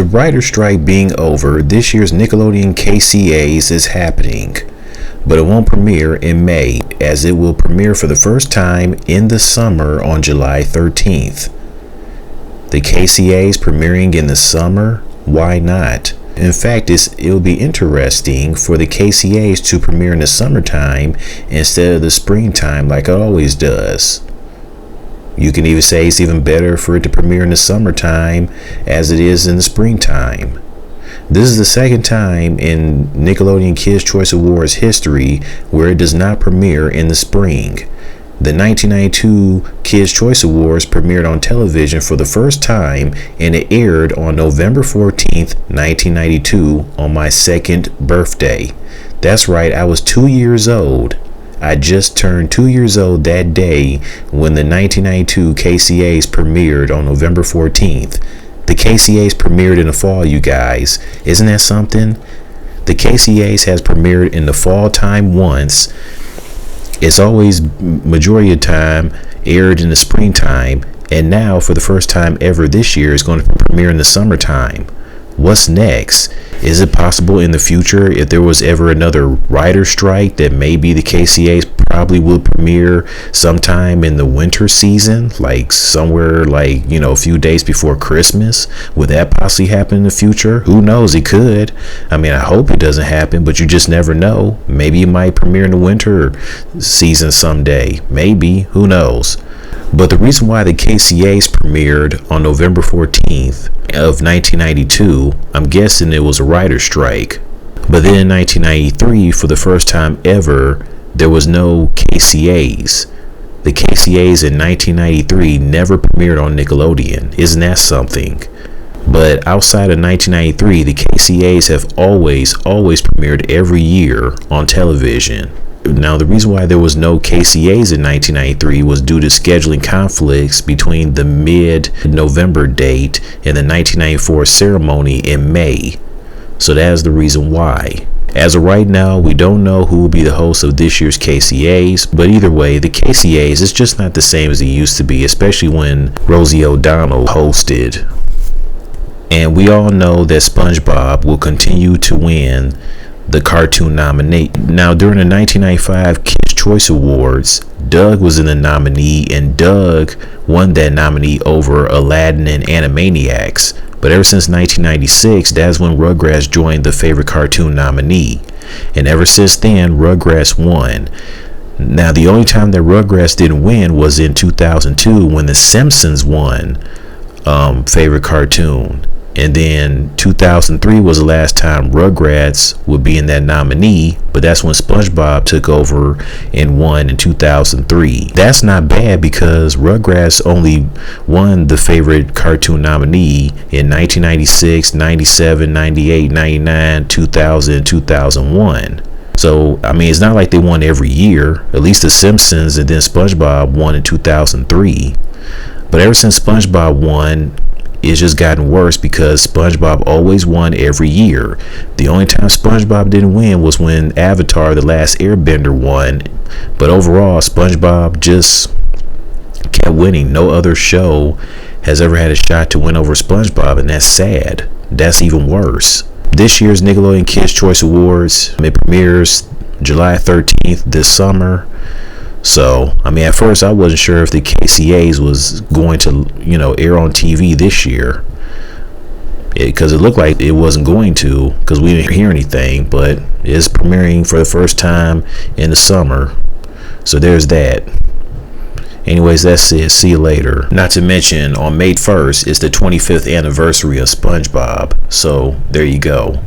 the writer's strike being over, this year's Nickelodeon KCAs is happening. But it won't premiere in May, as it will premiere for the first time in the summer on July 13th. The KCAs premiering in the summer? Why not? In fact, it'll be interesting for the KCAs to premiere in the summertime instead of the springtime like it always does. You can even say it's even better for it to premiere in the summertime as it is in the springtime. This is the second time in Nickelodeon Kids' Choice Awards history where it does not premiere in the spring. The 1992 Kids' Choice Awards premiered on television for the first time, and it aired on November 14th, 1992, on my second birthday. That's right, I was 2 years old. I just turned 2 years old that day when the 1992 KCAs premiered on November 14th. The KCAs premiered in the fall, you guys. Isn't that something? The KCAs has premiered in the fall time once. It's always, majority of the time, aired in the springtime. And now, for the first time ever this year, it's going to premiere in the summertime. What's next? Is it possible in the future, if there was ever another writer strike, that maybe the KCAs probably will premiere sometime in the winter season, like somewhere like, a few days before Christmas? Would that possibly happen in the future? Who knows? It could. I mean, I hope it doesn't happen, but you just never know. Maybe it might premiere in the winter season someday. Maybe. Who knows? But the reason why the KCAs premiered on November 14th of 1992, I'm guessing it was a writer's strike. But then in 1993, for the first time ever, there was no KCAs. The KCAs in 1993 never premiered on Nickelodeon. Isn't that something? But outside of 1993, the KCAs have always premiered every year on television. Now, the reason why there was no KCAs in 1993 was due to scheduling conflicts between the mid-November date and the 1994 ceremony in May. So that is the reason why. As of right now, we don't know who will be the host of this year's KCAs, but either way, the KCAs is just not the same as it used to be, especially when Rosie O'Donnell hosted. And we all know that SpongeBob will continue to win the cartoon nominee. Now, during the 1995 Kids' Choice Awards, Doug was in the nominee, and Doug won that nominee over Aladdin and Animaniacs. But ever since 1996, that's when Rugrats joined the favorite cartoon nominee. And ever since then, Rugrats won. Now, the only time that Rugrats didn't win was in 2002 when The Simpsons won favorite cartoon. And then 2003 was the last time Rugrats would be in that nominee, but that's when SpongeBob took over and won in 2003. That's not bad because Rugrats only won the favorite cartoon nominee in 1996, 97, 98, 99, 2000, 2001. So, I mean, it's not like they won every year. At least The Simpsons and then SpongeBob won in 2003. But ever since SpongeBob won, it's just gotten worse because SpongeBob always won every year. The only time SpongeBob didn't win was when Avatar: The Last Airbender won. But overall, SpongeBob just kept winning. No other show has ever had a shot to win over SpongeBob, and that's sad. That's even worse. This year's Nickelodeon Kids' Choice Awards, it premieres July 13th this summer. So, I mean, at first I wasn't sure if the KCAs was going to, air on TV this year. Because it looked like it wasn't going to, because we didn't hear anything. But it's premiering for the first time in the summer. So there's that. Anyways, that's it. See you later. Not to mention, on May 1st, it's the 25th anniversary of SpongeBob. So there you go.